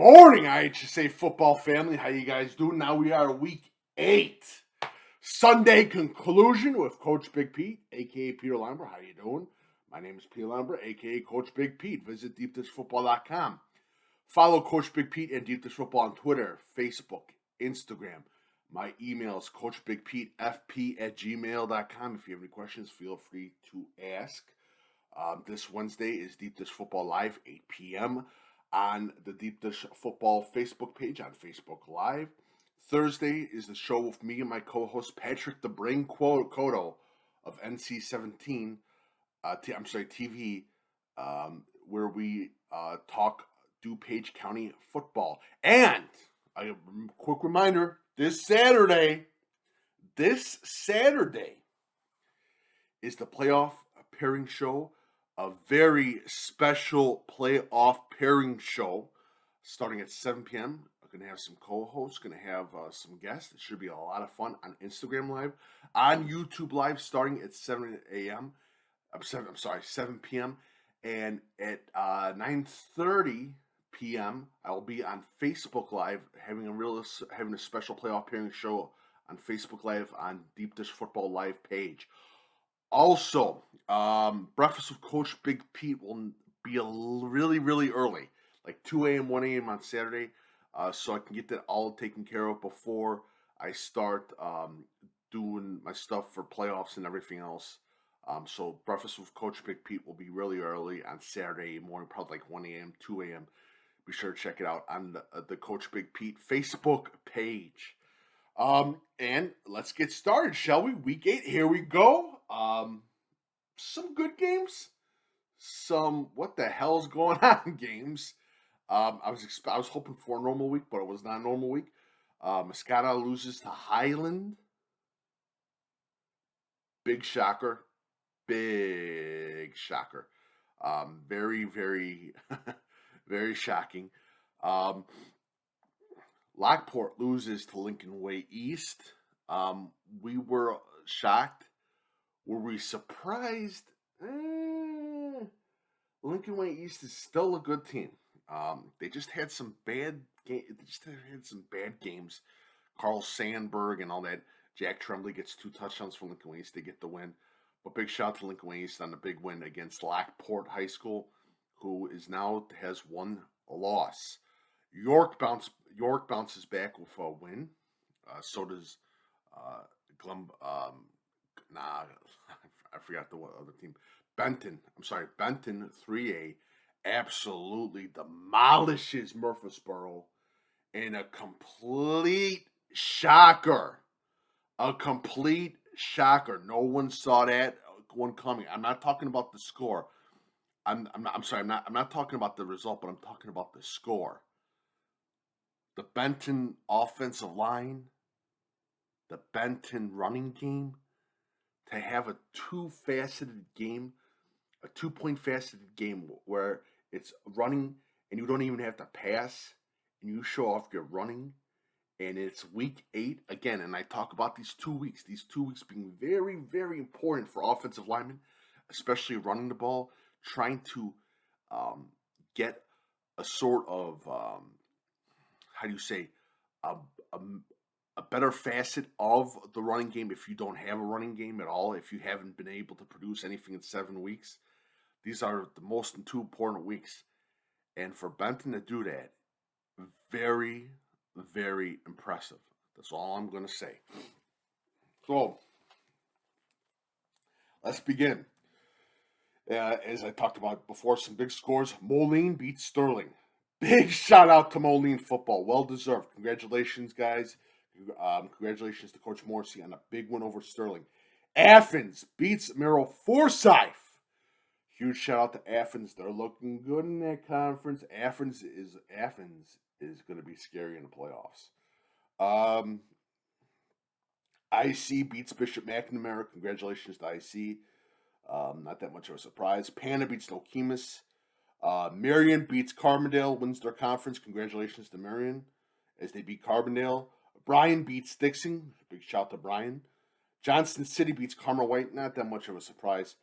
morning, IHSA football family. How you guys doing? Now we are week 8. Sunday conclusion with Coach Big Pete, a.k.a. Peter Lambert. How you doing? My name is Peter Lambert, a.k.a. Coach Big Pete. Visit deepdishfootball.com. Follow Coach Big Pete and Deep Dish Football on Twitter, Facebook, Instagram. My email is coachbigpetefp@gmail.com. If you have any questions, feel free to ask. This Wednesday is Deep Dish Football Live, 8 p.m. on the Deep Dish Football Facebook page on Facebook Live. Thursday is the show with me and my co-host Patrick the Brain Cotto of NC17, TV, where we talk DuPage County football. And a quick reminder, this Saturday is the playoff pairing show. A very special playoff pairing show starting at 7 p.m. I'm going to have some co-hosts, going to have some guests. It should be a lot of fun on Instagram Live, on YouTube Live starting at 7 p.m. And at 9:30 p.m. I'll be on Facebook Live having a special playoff pairing show on Facebook Live on Deep Dish Football Live page. Also, breakfast with Coach Big Pete will be really, really early, like 2 a.m., 1 a.m. on Saturday, so I can get that all taken care of before I start doing my stuff for playoffs and everything else. So breakfast with Coach Big Pete will be really early on Saturday morning, probably like 1 a.m., 2 a.m. Be sure to check it out on the Coach Big Pete Facebook page. And let's get started, shall we? Week 8, here we go. Some good games, some what the hell's going on games. I was hoping for a normal week, but it was not a normal week. Muscata loses to Highland. Big shocker. Very, very, very shocking. Lockport loses to Lincoln Way East. We were shocked. Were we surprised? Lincoln Way East is still a good team. They just had some bad games. Carl Sandberg and all that. Jack Tremblay gets 2 touchdowns for Lincoln Way East. They get the win. But big shout out to Lincoln Way East on the big win against Lockport High School, who has 1 loss. York bounces back with a win. So does Glen. I forgot the other team. Benton 3A absolutely demolishes Murfreesboro in a complete shocker. No one saw that one coming. I'm not talking about the score. I'm not talking about the result, but I'm talking about the score. The Benton offensive line, the Benton running game, to have a 2-point faceted game where it's running and you don't even have to pass and you show off your running, and it's week 8 again. And I talk about these 2 weeks being very, very important for offensive linemen, especially running the ball, trying to get a sort of a better facet of the running game if you don't have a running game at all, if you haven't been able to produce anything in 7 weeks. These are the most 2 important weeks. And for Benton to do that, very, very impressive. That's all I'm going to say. So, let's begin. As I talked about before, some big scores. Moline beats Sterling. Big shout out to Moline football. Well deserved. Congratulations, guys. Congratulations to Coach Morrissey on a big win over Sterling. Athens beats Merrill Forsyth. Huge shout out to Athens. They're looking good in that conference. Athens is going to be scary in the playoffs. IC beats Bishop McNamara. Congratulations to IC. Not that much of a surprise. Pana beats Nokomis. Marion beats Carbondale, wins their conference. Congratulations to Marion as they beat Carbondale. Bryan beats Dixon. Big shout to Bryan. Johnson City beats Carmel White. Not that much of a surprise.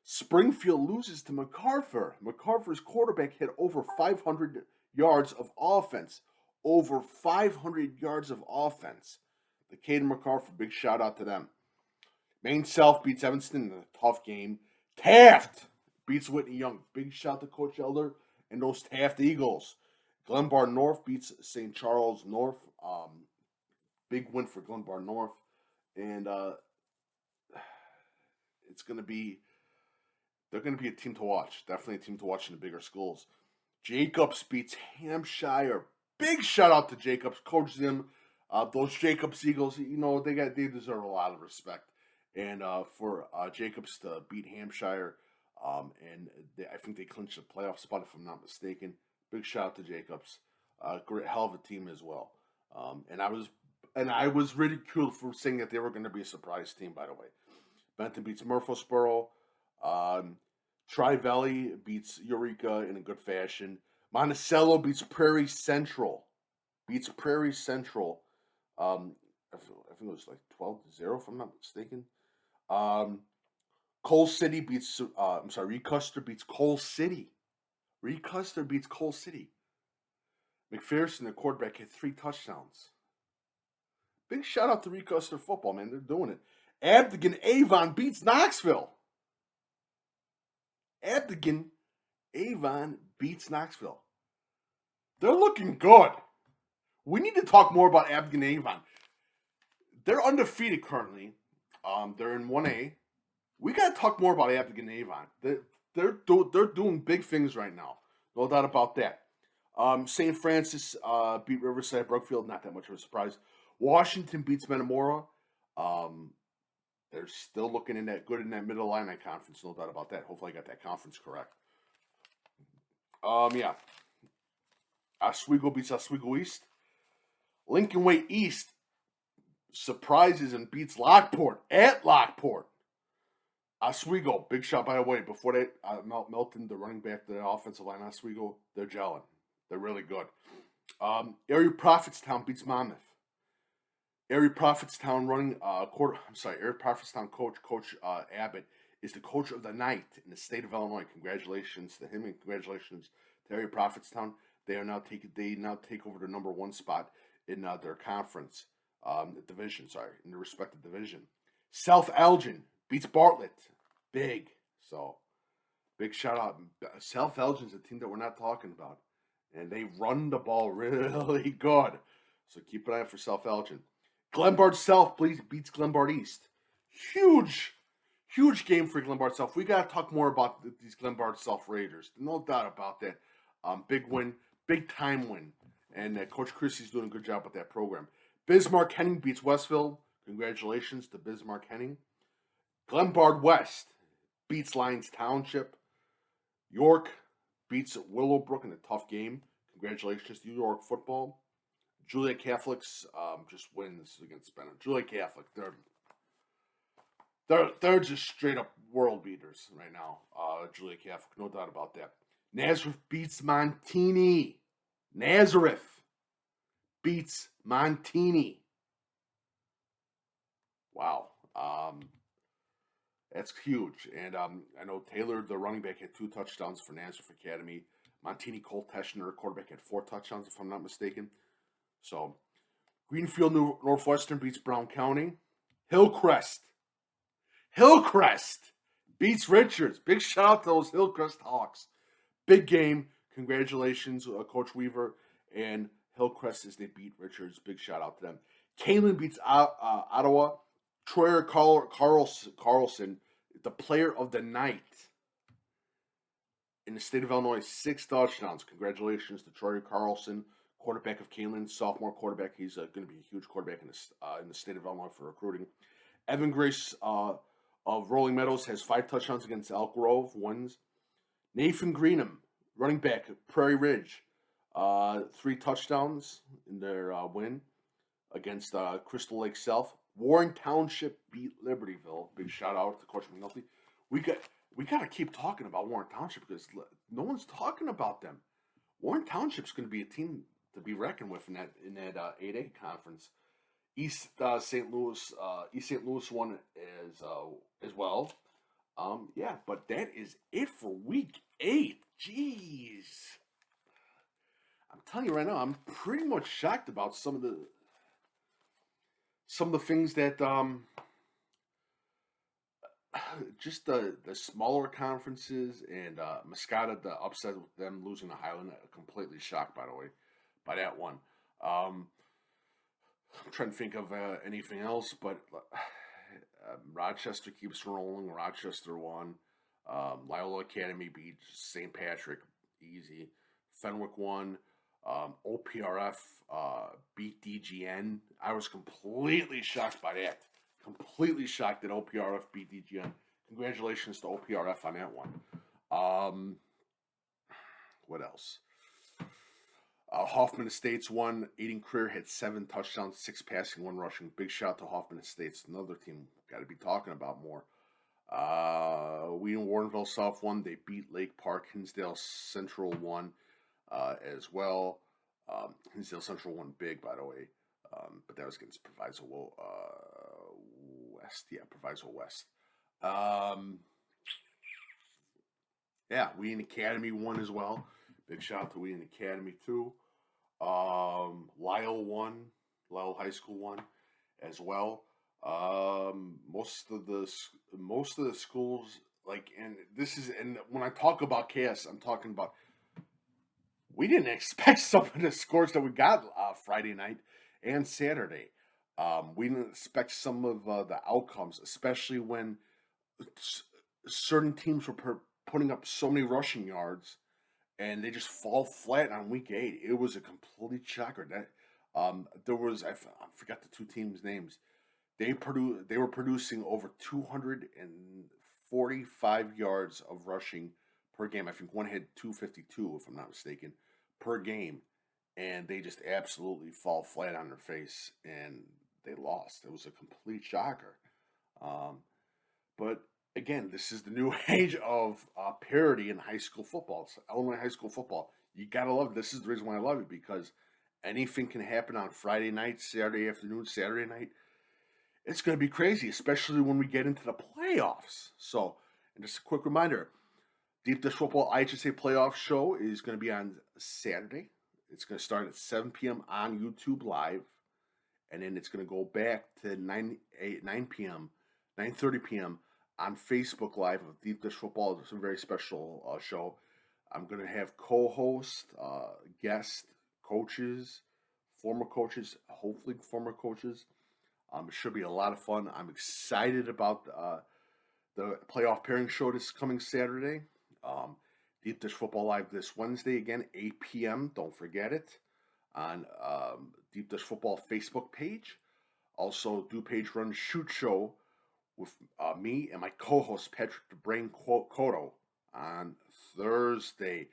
Springfield loses to MacArthur. MacArthur's quarterback had over 500 yards of offense. Over 500 yards of offense. The Caden McCarthy, big shout out to them. Maine South beats Evanston in a tough game. Taft beats Whitney Young. Big shout to Coach Elder and those Taft Eagles. Glenbard North beats St. Charles North. Big win for Glenbard North. And they're going to be a team to watch. Definitely a team to watch in the bigger schools. Jacobs beats Hampshire. Big shout out to Jacobs. Coach Zim. Those Jacobs Eagles, they deserve a lot of respect. And for Jacobs to beat Hampshire, I think they clinched the playoff spot if I'm not mistaken. Big shout out to Jacobs. Great, hell of a team as well. And I was ridiculed for saying that they were going to be a surprise team. By the way, Benton beats Murfreesboro. Tri-Valley beats Eureka in a good fashion. Monticello beats Prairie Central. I think it was like 12-0 if I'm not mistaken. Coal City beats, Recuster beats Coal City. McPherson, the quarterback, had 3 touchdowns. Big shout out to Recuster football, man. They're doing it. Abingdon Avon beats Knoxville. They're looking good. We need to talk more about Abingdon Avon. They're undefeated currently. They're in 1A. We got to talk more about Abingdon Avon. They're doing big things right now. No doubt about that. St. Francis beat Riverside Brookfield. Not that much of a surprise. Washington beats Metamora. They're still looking good in that Middle Illini conference. No doubt about that. Hopefully I got that conference correct. Yeah. Oswego beats Oswego East. Lincoln Way East surprises and beats Lockport at Lockport. Oswego, big shot by the way. Before that, Melton, the running back, the offensive line, Oswego, they're gelling. They're really good. Erie-Prophetstown beats Monmouth. Erie-Prophetstown Erie-Prophetstown coach Abbott is the coach of the night in the state of Illinois. Congratulations to him and congratulations to Erie-Prophetstown. They now take over the number 1 spot in their conference, division. In the respective division. South Elgin beats Bartlett, big shout out. South Elgin's a team that we're not talking about, and they run the ball really good. So keep an eye out for South Elgin. Glenbard South beats Glenbard East. Huge game for Glenbard South. We got to talk more about these Glenbard South Raiders. No doubt about that. Big win, big time win. And Coach Christie's doing a good job with that program. Bismarck Henning beats Westville. Congratulations to Bismarck Henning. Glenbard West beats Lyons Township. York beats Willowbrook in a tough game. Congratulations to York football. Julia Catholics just wins against Benham. Julia Catholic, they're just straight up world beaters right now. Julia Catholic, no doubt about that. Nazareth beats Montini. Wow. That's huge. And I know Taylor, the running back, had 2 touchdowns for Nazareth Academy. Montini Cole Teschner, quarterback, had 4 touchdowns, if I'm not mistaken. So, Greenfield Northwestern beats Brown County. Hillcrest beats Richards. Big shout out to those Hillcrest Hawks. Big game. Congratulations, Coach Weaver and Hillcrest as they beat Richards. Big shout out to them. Kaneland beats Ottawa. Troyer Carlson, the player of the night in the state of Illinois, 6 touchdowns. Congratulations to Troyer Carlson, quarterback of Kaneland, sophomore quarterback. He's going to be a huge quarterback in the state of Illinois for recruiting. Evan Grace of Rolling Meadows has 5 touchdowns against Elk Grove, wins. Nathan Greenham, running back, Prairie Ridge, 3 touchdowns in their win against Crystal Lake South. Warren Township beat Libertyville. Big shout out to Coach McNulty. We got to keep talking about Warren Township because no one's talking about them. Warren Township's going to be a team to be reckoned with in that 8A conference. East St. Louis won as well. Yeah, but that is it for week 8. Jeez, telling you right now, I'm pretty much shocked about some of the things that just the smaller conferences and Muscata, the upset with them losing to Highland, completely shocked, by the way, by that one. I'm trying to think of anything else, but Rochester keeps rolling. Rochester won. Loyola Academy beat St. Patrick, easy. Fenwick won. OPRF beat DGN. I was completely shocked by that. Completely shocked that OPRF beat DGN. Congratulations to OPRF on that one. What else? Hoffman Estates won. Aiden Creer had 7 touchdowns, 6 passing, 1 rushing. Big shout to Hoffman Estates. Another team got to be talking about more. Wheaton Warrenville South won. They beat Lake Park. Hinsdale Central won as well. Hinsdale Central won big, by the way. But that was against Proviso West. Yeah, Proviso West. Wheaton Academy won as well. Big shout out to Wheaton Academy too. Lyle won. Lyle High School won as well. Most of the schools, and when I talk about chaos, I'm talking about we didn't expect some of the scores that we got Friday night and Saturday. We didn't expect some of the outcomes, especially when certain teams were putting up so many rushing yards, and they just fall flat on week 8. It was a complete shocker. That there was I forgot the 2 teams' names. They were producing over 245 yards of rushing per game. I think one had 252, if I'm not mistaken, per game, and they just absolutely fall flat on their face, and they lost. It was a complete shocker. But again, this is the new age of parity in high school football. It's Illinois high school football. You gotta love it. This is the reason why I love it, because anything can happen on Friday night, Saturday afternoon, Saturday night. It's going to be crazy, especially when we get into the playoffs. So, and just a quick reminder, Deep Dish Football IHSA Playoff Show is going to be on Saturday. It's going to start at 7 p.m. on YouTube Live, and then it's going to go back to 9:30 p.m. on Facebook Live of Deep Dish Football. It's a very special show. I'm going to have co-hosts, guests, coaches, former coaches, hopefully former coaches. It should be a lot of fun. I'm excited about the playoff pairing show this coming Saturday. Deep Dish Football Live this Wednesday, again, 8 p.m. Don't forget it, on Deep Dish Football Facebook page. Also, Do Page Run Shoot Show with me and my co-host, Patrick the Brain Cotto, on Thursday.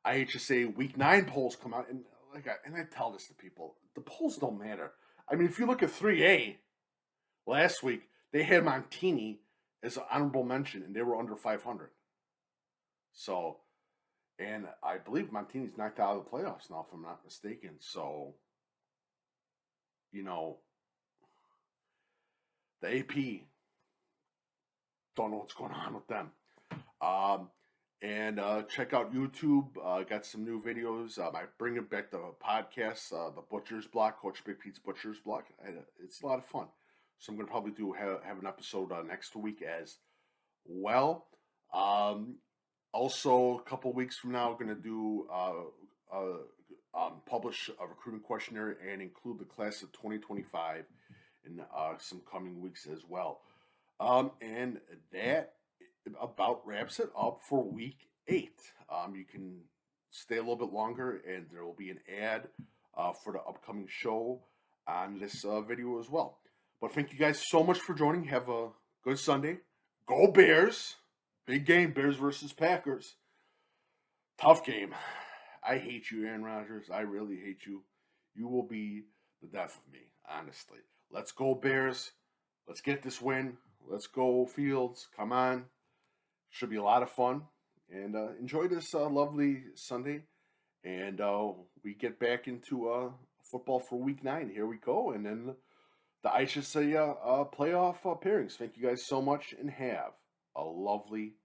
IHSA Week 9 polls come out, and I tell this to people, the polls don't matter. I mean, if you look at 3A, last week, they had Montini as an honorable mention, and they were under 500. So, and I believe Montini's knocked out of the playoffs now, if I'm not mistaken. So, the AP, don't know what's going on with them. And check out YouTube. Got some new videos. I bring it back to podcasts, the Butcher's Block, Coach Big Pete's Butcher's Block. It's a lot of fun. So I'm going to probably have an episode next week as well. Also, a couple weeks from now, we're going to do publish a recruiting questionnaire and include the class of 2025 in some coming weeks as well. And that about wraps it up for week 8. You can stay a little bit longer, and there will be an ad for the upcoming show on this video as well. But thank you guys so much for joining. Have a good Sunday. Go Bears! Big game, Bears versus Packers. Tough game. I hate you, Aaron Rodgers. I really hate you. You will be the death of me, honestly. Let's go Bears. Let's get this win. Let's go Fields. Come on. Should be a lot of fun. And enjoy this lovely Sunday. And we get back into football for week 9. Here we go. And then the IHSA playoff pairings. Thank you guys so much, and have a lovely